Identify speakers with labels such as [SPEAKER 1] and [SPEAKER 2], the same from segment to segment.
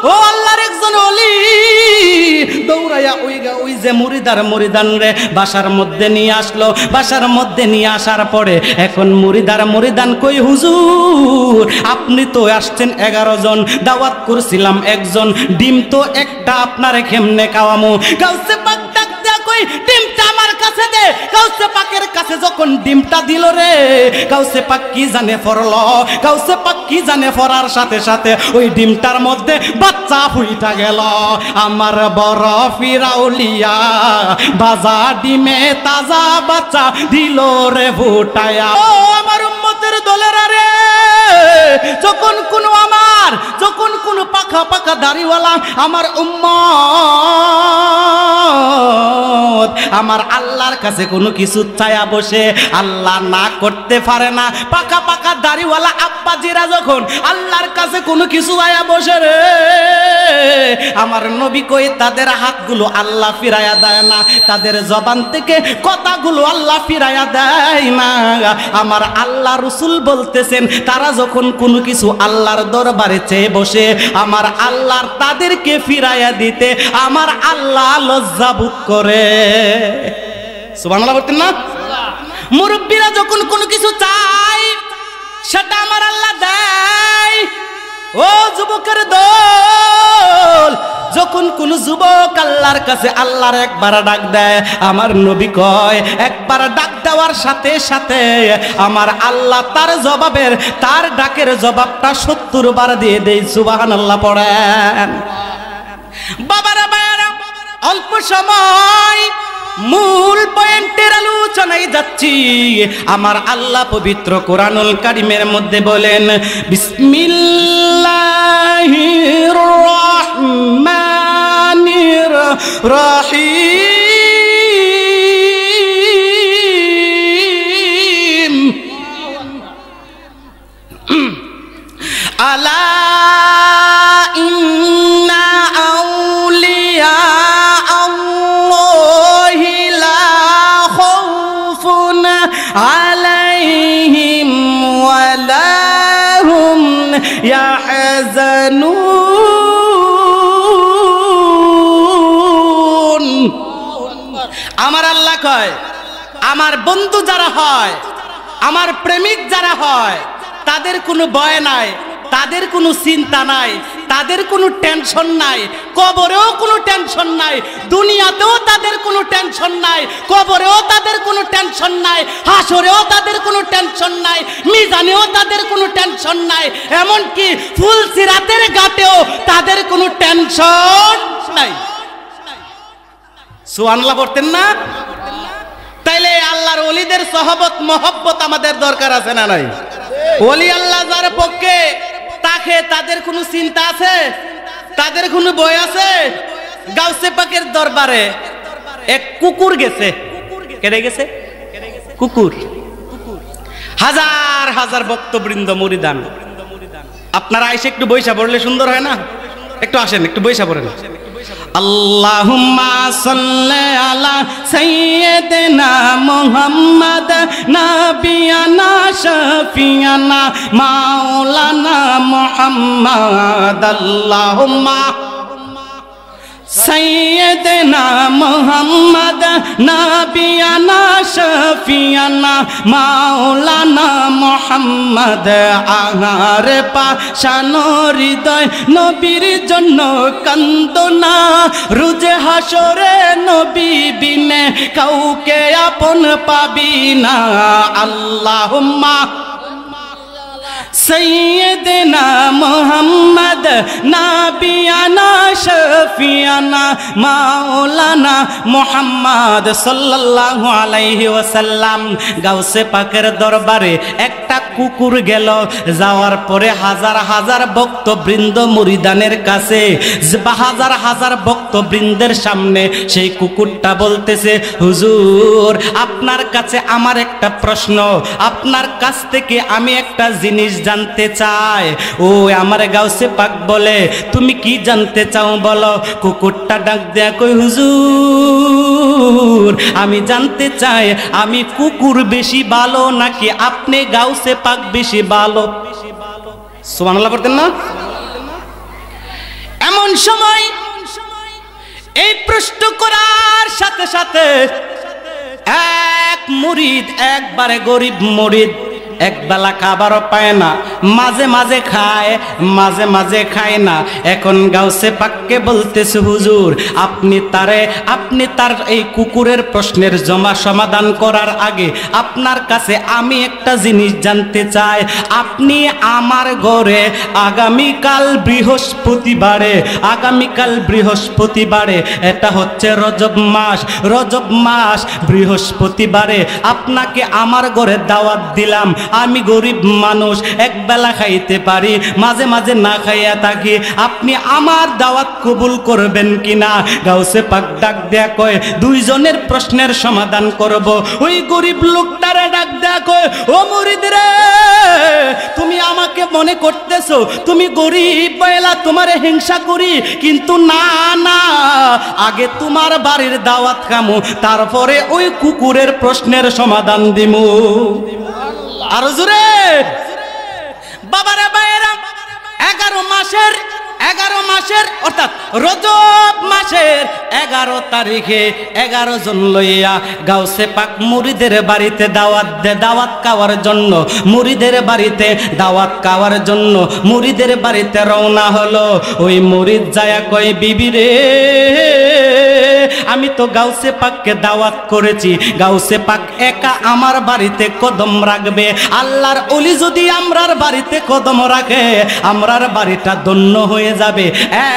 [SPEAKER 1] ও আল্লাহর একজন ওলি দৌড়াইয়া ওই যে মুরিদান রে বাসার মধ্যে নিয়ে আসলো। বাসার মধ্যে নিয়ে আসার পরে এখন মুরিদান কই হুজুর আপনি তো আসছেন 11 জন, দাওয়াত করছিলাম একজন, ডিম তো একটা, আপনারে কেমনে খাওয়ামু? গাউসে পাক ডাক দেয়া কই ডিমটা আমার কাছে দে। গাউসে পাকের কাছে যখন ডিমটা দিল রে, গাউসে পাক কি জানে ফরলো, গাউসে পাক কি জানে ফরার সাথে সাথে ওই ডিমটার মধ্যে বাচ্চা ফুইটা গেল। আমার বড় ফিরাউলিয়া বাজা ডিমে তাজা বাচ্চা দিল রে ফুটায়া। ও আমার উম্মতের দলেরা রে, যখন কোনো পাখা পাখা দাড়িওয়ালা আমার উম্মত আমার আল্লাহর কাছে কোনো কিছু চায়া বসে, আল্লাহ না করতে পারে না। পাকা পাকা দাড়িওয়ালা আব্বাজিরা যখন আল্লাহর কাছে কোনো কিছু আয়া বসে রে, আমার নবী কই তাদের হাতগুলো আল্লাহ ফিরাইয়া দেয় না, তাদের জবান থেকে কথাগুলো আল্লাহ ফিরাইয়া দেয় না। আমার আল্লাহ রাসূল বলতেছেন তারা যখন কোনো কিছু আল্লাহর দরবারে চেয়ে বসে, আমার আল্লাহর তাদেরকে ফিরাইয়া দিতে আমার আল্লাহ লজ্জাবোধ করে। সুবহানাল্লাহ বলতেন না? মুরব্বীরা যখন কোনো কিছু চায় সেটা আমার আল্লাহ দেয়। ও যুবকের দল, যখন কোন যুবক আল্লাহর কাছে আল্লাহর একবার ডাক দেয়, আমার নবী কয় একবার ডাক দেওয়ার সাথে সাথে আমার আল্লাহ তার ডাকের জবাবটা 70 বার দিয়ে দেয়। সুবহানাল্লাহ পড়েন। বাবারা ভাইয়ারা, অল্প সময় মূল পয়েন্টের আলোচনায় যাচ্ছি। আমার আল্লাহ পবিত্র কোরআনুল কারীমের মধ্যে বলেন বিসমিল্লাহির রহমানির রহিম আলা ইন্না আউলিয়া আলাইহিম ওয়ালা হুম ইয়াহজানুন। আমার আল্লাহ কয় আমার বন্ধু যারা হয়, আমার প্রেমিক যারা হয়, তাদের কোনো ভয় নাই, তাদের কোনো চিন্তা নাই, তাদের কোনো টেনশন নাই, কবরেও কোনো টেনশন নাই, দুনিয়াতেও তাদের কোনো টেনশন নাই, কবরেও তাদের কোনো টেনশন নাই, হাসরেও তাদের কোনো টেনশন নাই, মিজানেও তাদের কোনো টেনশন নাই, এমনকি ফুলসিরাতের ঘাটেও তাদের কোনো টেনশন নাই। সুবহানাল্লাহ বলতেন না? তাইলে আল্লাহর ওলিদের সহবত মহব্বত আমাদের দরকার আছে না নাই? ওলি আল্লাহ যার পক্ষে তাকে তাদের কোনো চিন্তা আছে, তাদের কোনো ভয় আছে? গাউসে পাকের দরবারে এক কুকুর গেছে। কেটে গেছে কুকুর, হাজার হাজার ভক্তবৃন্দ মুরিদান। আপনারা আইসে একটু বৈশা পড়লে সুন্দর হয় না? একটু আসেন, একটু বৈশা পড়েন। আল্লাহুম্মা সাল্লি আলা সাইয়্যিদিনা মুহাম্মাদ নাবিয়ানা শাফিয়ানা মাওলানা মুহাম্মাদ। আল্লাহুম্মা সাইয়্যিদিনা মুহাম্মাদ নাবিয়ানা শাফিয়ানা মাওলানা মুহাম্মাদ। আহার পাশানো হৃদয় নবীর জন্য কান্দনা, রোজে হাসরে নবী বিনে কাউকে আপন পাবি না। আল্লাহুম্মা সাইয়্যিদিনা মুহাম্মাদ নাবিয়ানা শাফিয়ানা মাওলানা মুহাম্মাদ সাল্লাল্লাহু আলাইহি ওয়াসাল্লাম। গাউসে পাকের দরবারে একটা কুকুর গেল, যাওয়ার পরে হাজার হাজার ভক্তবৃন্দ মুরিদানের কাছে, হাজার হাজার ভক্তবৃন্দের সামনে সেই কুকুরটা বলতেছে, হুজুর আপনার কাছে আমার একটা প্রশ্ন, আপনার কাছ থেকে আমি একটা জিনিস জানতে চাই। ও আমার গাউসে পাক বলে তুমি কি জানতে চাও বলো? কুকুরটা ডাক দেয়া কই হুজুর আমি জানতে চাই আমি কুকুর বেশি ভালো নাকি আপনি গাউসে পাক বেশি ভালো? সুবহানাল্লাহ বলতেন না? এমন সময় এই প্রশ্ন করার সাথে সাথে এক মুরিদ, একবারে গরিব মুরিদ, এক বেলা খাবারও পায় না, মাঝে মাঝে খায়, মাঝে মাঝে খায় না। এখন গাউসে পাককে বলতেছে, হুজুর আপনি তার এই কুকুরের প্রশ্নের সমাধান করার আগে আপনার কাছে আমি একটা জিনিস জানতে চাই। আপনি আমার ঘরে আগামীকাল বৃহস্পতিবারে, এটা হচ্ছে রজব মাস, বৃহস্পতিবারে আপনাকে আমার ঘরে দাওয়াত দিলাম। আমি গরিব মানুষ, এক বেলা খাইতে পারি, মাঝে মাঝে না খাইয়া থাকি, আপনি আমার দাওয়াত কবুল করবেন কিনা? গাউসে পাক ডাক দেয়া কয়, দুইজনের প্রশ্নের সমাধান করব। ওই গরিব লোকটারে ডাক দেয়া কয়, ও মুরিদ রে, তুমি আমাকে মনে করতেছো তুমি গরিব বয়লা তোমারে হিংসা করি, কিন্তু না না, আগে তোমার বাড়ির দাওয়াত খামু, তারপরে ওই কুকুরের প্রশ্নের সমাধান দিমু। আর জোরে বাবারে বাইরা, 11 মাসের অর্থাৎ রজব মাসের 11 তারিখে 11 জন লইয়া গাউসে পাক মুরিদের বাড়িতে দাওয়াত খাওয়ার জন্য, মুরিদের বাড়িতে দাওয়াত খাওয়ার জন্য মুরিদের বাড়িতে রওনা হলো। ওই মুরিদ যায়া কয়, বিবি রে, আমি তো গাউসে পাককে দাওয়াত করেছি, গাউসে পাক একা আমার বাড়িতে কদম রাখবে। আল্লাহর ওলি যদি আমরার বাড়িতে কদম রাখে, আমরার বাড়িটা ধন্য হয়ে যাবে।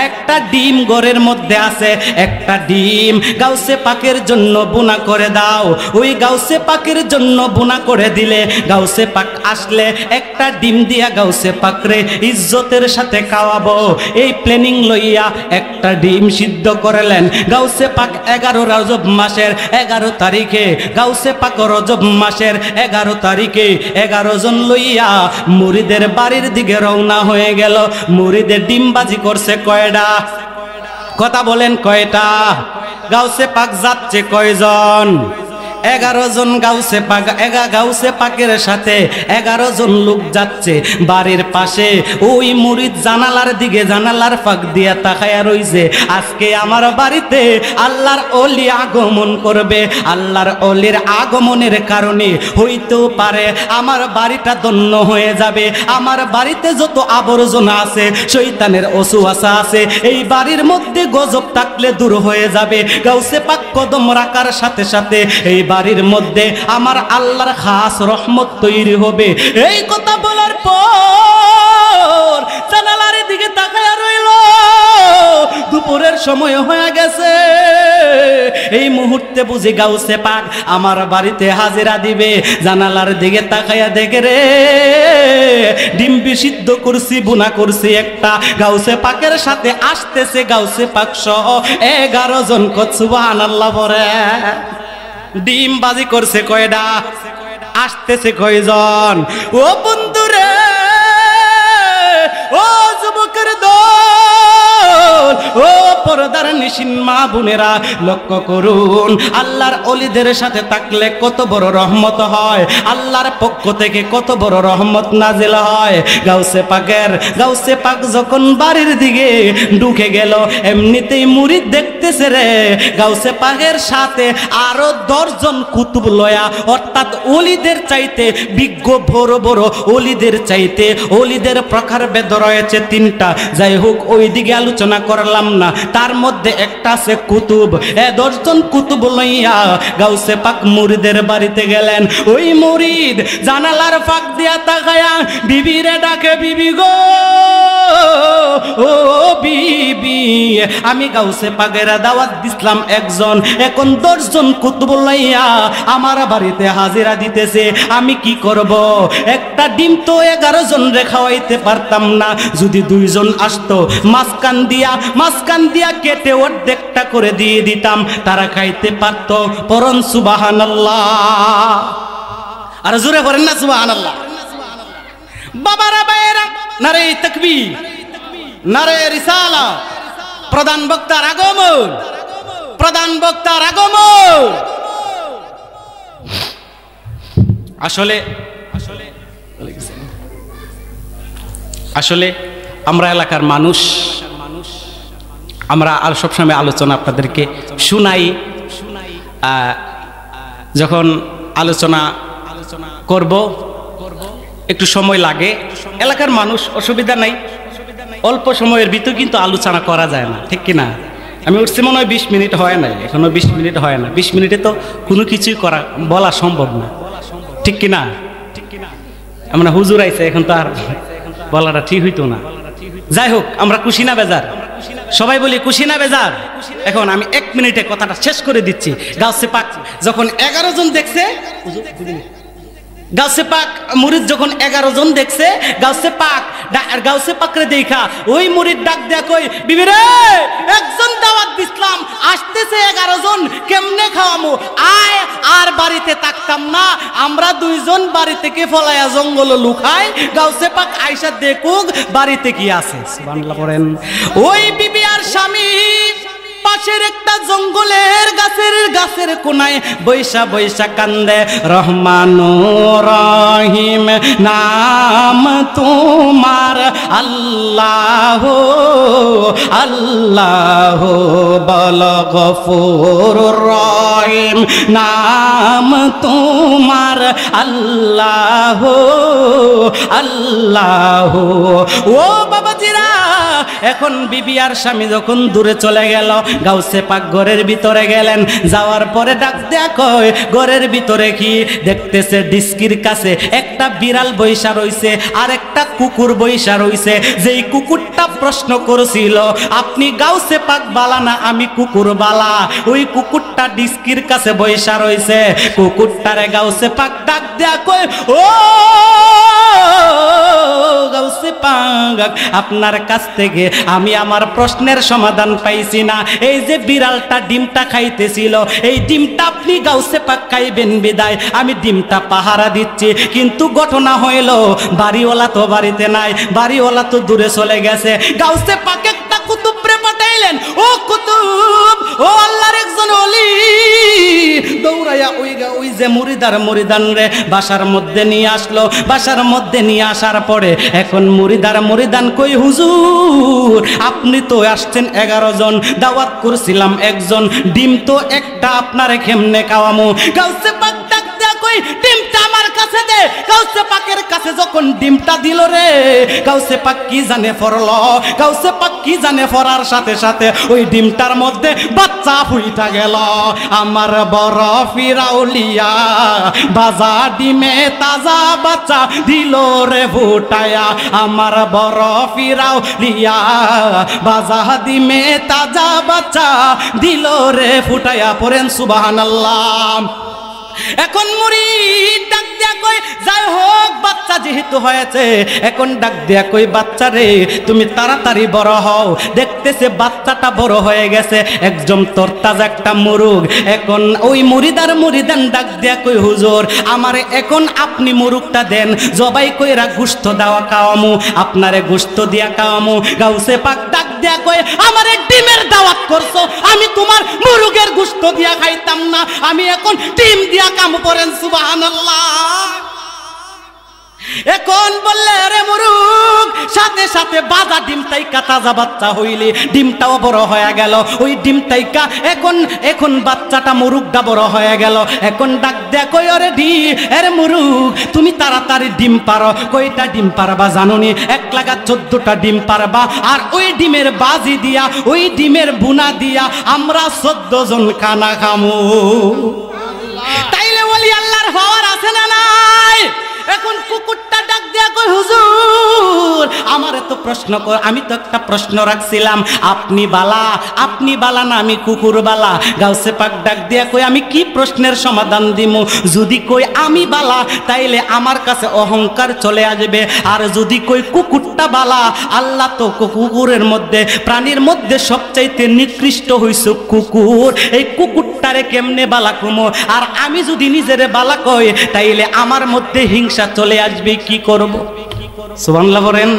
[SPEAKER 1] একটা ডিম ঘরের মধ্যে আছে, একটা ডিম গাউসে পাকের জন্য বুনা করে দাও। ওই গাউসে পাকের জন্য বুনা করে দিলে, গাউসে পাক আসলে একটা ডিম দিয়া গাউসে পাকরে ইজ্জতের সাথে খাওয়াবো। এই প্ল্যানিং লইয়া একটা ডিম সিদ্ধ করলেন। গাউসে পাক 11 রজব মাসের 11 তারিখে, গাউসে পাক রজব মাসের 11 তারিখে 11 জন লইয়া মুরিদের বাড়ির দিকে রওনা হয়ে গেল। মুরিদের ডিমবাজি করছে কয়টা? কথা বলেন কয়টা? গাউসে পাক যাচ্ছে কয়জন? 11 জন গাউসে পাকের সাথে 11 জন লোক যাচ্ছে। বাড়ির পাশে ওই মুরিদ জানালার দিকে, জানালার ফাঁক দিয়া তাকায়া রইছে। আজকে আমার বাড়িতে আল্লাহর ওলি আগমন করবে, আল্লাহর ওলির আগমনের কারণে হইতেও পারে আমার বাড়িটা ধন্য হয়ে যাবে। আমার বাড়িতে যত আবর্জনা আছে, শয়তানের ওসওয়াসা আছে, এই বাড়ির মধ্যে গজব থাকলে দূর হয়ে যাবে। গাউসে পাক কদম রাখার সাথে সাথে এই বাড়ির মধ্যে আমার আল্লাহর খাস রহমত তৈরি হবে। এই কথা বলার পর জানালার দিকে তাকায়া রইল। দুপুরের সময় হয়ে গেছে। এই মুহূর্তে বুঝি গাউসে পাক আমার বাড়িতে হাজিরা দিবে। জানালার দিকে তাকায়া দেখে রে, ডিম বিশুদ্ধ করছি, বুনা করছি একটা। গাউসে পাকের সাথে আসতেছে গাউসে পাক সহ 11 জন। সুবহানাল্লাহ বলে ডিম বাজি করছে কয়টা? আসতেছে কয়জন? ও বন্ধুরে, ও যুবকের দল, ও পর্দার নিশিন মা বোনেরা, লক্ষ্য করুন আল্লাহর ওলিদের সাথে থাকলে কত বড় রহমত হয়, আল্লাহর পক্ষ থেকে কত বড় রহমত নাজিল হয়। গাউসে পাক যখন বাড়ির দিকে ঢুকে গেল, এমনিতেই মুরিদ দেখতেছে রে, গাউসে পাকের সাথে আরো 10 জন কুতুব লয়া, অর্থাৎ ওলিদের চাইতে বিজ্ঞ বড় বড় ওলিদের চাইতে, ওলিদের প্রকার ভেদ রয়েছে 3টা। যাই হোক, ওই দিকে আলোচনা করলাম না। তার মধ্যে একটা আছে কুতুব। 10 জন কুতুব লইয়া গাউসে পাক মুরিদের বাড়িতে গেলেন। ওই মুরিদ জানালার ফাঁক দিয়া তাকায়া বিবিরে ডাকে, বিবি গো, ও বিবি, আমি গাউসে পাকের দাওয়াত দিছিলাম একজন, এখন 10 জন কুতুব লইয়া আমার বাড়িতে হাজিরা দিতেছে, আমি কি করব? একটা ডিম তো 11 জন রে খাওয়াইতে পারতাম না, যদি 2 জন আসতো মাঝখান দিয়া কেটে অর্ধেকটা করে দিয়ে দিতাম, তারা খাইতে পারতো। পরন সুবহানাল্লাহ। আর জোরে করেন না সুবহানাল্লাহ। বাবারা বাইরা, নারে তাকবীর, নারে রিসালাত। প্রধান বক্তার আগমন, প্রধান বক্তার আগমন। আসলে আমরা এলাকার মানুষ, আমরা আর সবসময় আলোচনা আপনাদেরকে শুনাই, যখন আলোচনা করব একটু সময় লাগে, এলাকার মানুষ অসুবিধা নাই, অল্প সময়ের ভিতর কিন্তু আলোচনা করা যায় না, ঠিক কিনা? আমি উঠছি মনে হয় 20 মিনিট হয় নাই, এখনো 20 মিনিট হয় না। 20 মিনিটে তো কোনো কিছুই বলা সম্ভব না, ঠিক কিনা? আমরা হুজুর আইছে, এখন তো আর বলাটা ঠিক হইতো না। যাই হোক, আমরা খুশি না বেজার? সবাই বলি খুশি না বেজার? এখন আমি 1 মিনিটে কথাটা শেষ করে দিচ্ছি। গাউসে পাক যখন 11 জন দেখছে, গাউসে পাক মুরিদ যখন 11 জন দেখছে, গাউসে পাকরে দেখা ওই মুরিদ ডাক দেয়া কই, বিবি রে, একজন দাওয়াত দিছিলাম, আসতেছে 11 জন, কেমনে খাওয়ামু? আয় আর বাড়িতে থাকতাম না, আমরা 2 জন বাড়ি থেকে ফলায়া জঙ্গল লুকাই, গাউসে পাক আয়সা দেখুক বাড়িতে কি আছে। সুবহানাল্লাহ পড়েন। ওই বিবি আর স্বামী পাশের একটা জঙ্গলের গাছের কোনায় বৈশা বৈশা কান্দে। রহমানুর রহিম নাম তোমার, আল্লাহ আল্লাহ বল, গফুরুর রহিম নাম তোমার, আল্লাহ আল্লাহ। ও বাবাজিরা, এখন বিবি আর স্বামী যখন দূরে চলে গেল, গাউসে পাক ঘরের ভিতরে গেলেন। যাওয়ার পরে ডাক দেয়া কয়, ঘরের ভিতরে কি দেখতেছে? ডিস্কির কাছে একটা বিড়াল বৈশা রইছে আর একটা কুকুর বৈশা রইছে। যেই কুকুরটা প্রশ্ন করেছিল, আপনি গাউসে পাক বালা না আমি কুকুর বালা, ওই কুকুরটা ডিস্কির কাছে বৈশা রইছে। কুকুরটারে গাউসে পাক ডাক দেয়া কয়, ও গাউসে পাক, আপনার কাছ থেকে আমি আমার প্রশ্নের সমাধান পাইছি না। এই যে বিড়ালটা ডিমটা খাইতেছিল, এই ডিমটা আপনি গাউসে পাক খাইবেন বিদায় আমি ডিমটা পাহারা দিচ্ছি। কিন্তু ঘটনা হইল, বাড়িওয়ালা তো বাড়িতে নাই, বাড়িওয়ালা তো দূরে চলে গেছে। গাউসে পাক একটা কুতুবরে পাঠাইলেন, ও কুতুব, ও আল্লাহর একজন ওলি, দৌড়াইয়া ওই যে মুরিদান রে বাসার মধ্যে নিয়ে আসলো। বাসার মধ্যে নিয়ে আসার পরে এখন মুরিদান কই, হুজুর আপনি তো আসছেন 11 জন, দাওয়াত করছিলাম 1 জন, ডিম তো একটা, আপনারে কেমনে খাওয়ামু? গাউসে পাক ডাক দেয়া কই, ডিমটা আমার কাছে দে। গাউসে পাকের কাছে যখন ডিমটা দিল রে, গাউসে পাক কি জানে ফরল, গাউসে পাক কি জানে ফরার সাথে সাথে ওই ডিমটার মধ্যে বাচ্চা ফুইটা গেল। আমার বড় ফিরাউলিয়া বাজা ডিমে তাজা বাচ্চা দিল রে ফুটায়া, আমার বড় ফিরাউলিয়া বাজা ডিমে তাজা বাচ্চা দিল রে ফুটায়া। পড়েন সুবহানাল্লাহ। এখন মুরিদ ডাক দেয়া কই, যাই হোক বাচ্চা যেহেতু হয়েছে, এখন ডাক দেয়া কই, বাচ্চা রে তুমি তাড়াতাড়ি বড় হও। দেখতেছে বাচ্চাটা বড় হয়ে গেছে, একদম তরতাজা একটা মুরুগ। এখন ওই মুরিদান ডাক দেয়া কই, হুজুর আমারে এখন আপনি মুরুগটা দেন, জবাই কইরা গোশত দেওয়া খাওয়ামু, আপনারে গোশত দিয়া খাওয়ামু। গাউসে পাক ডাক দেয়া কই, আমারে ডিমের দাওয়াত করছো, আমি তোমার মুরুগের গোশত দিয়া খাইতাম না, আমি এখন ডিম দিয়া কাম। পড়েন সুবহানাল্লাহ। এখন বললে রে মুরুগ, সাথে সাথে বাজা ডিমটাই তাজা বাচ্চা হইলে ডিমটাও বড় হয়ে গেল। ওই ডিমটাই এখন বাচ্চাটা মুরুগটা বড় হয়ে গেল। এখন ডাক দেয়া কই, ওরে এরে মুরুগ তুমি তাড়াতাড়ি ডিম পারো। কয়টা ডিম পারবা জানোনি? 1 লাগা 14টা ডিম পারবা। আর ওই ডিমের বাজি দিয়া, ওই ডিমের বুনা দিয়া আমরা 14 জন খানা খামু। তাইলে বলি আল্লাহর পাওয়ার আছে না নাই? এখন কুকুরটা ডাক দেয়া কই, হুজুর আমারে তো প্রশ্ন কর, আমি তো একটা প্রশ্ন রাখছিলাম, আপনি বালা না আমি কুকুর বালা? গাউসে পাক ডাক দেয়া কই, আমি কি প্রশ্নের সমাধান দিমু? যদি কই আমি বালা, তাইলে আমার কাছে অহংকার চলে আসবে। আর যদি কই কুকুরটা বালা, আল্লাহ তো কুকুরের মধ্যে, প্রাণীর মধ্যে সবচাইতে নিকৃষ্ট হইছে কুকুর, এই কুকুরটারে কেমনে বালা কমো? আর আমি যদি নিজেরে বালা কই, তাইলে আমার মধ্যে হিংসা চলে আসবে, কি করব? সুবহানাল্লাহ বলেন।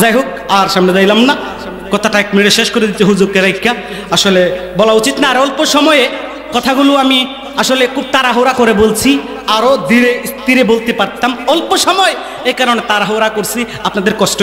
[SPEAKER 1] যাই হোক, আর সামনে যাইলাম না, কথাটা 1 মিনিটে শেষ করে দিতে হুজুরকে রাইখা আসলে বলা উচিত না। আর অল্প সময়ে কথাগুলো আমি আসলে খুব তাড়াহুড়া করে বলছি, আরো ধীরে স্থিরে বলতে পারতাম, অল্প সময় এই কারণে তাড়াহুড়া করছি, আপনাদের কষ্ট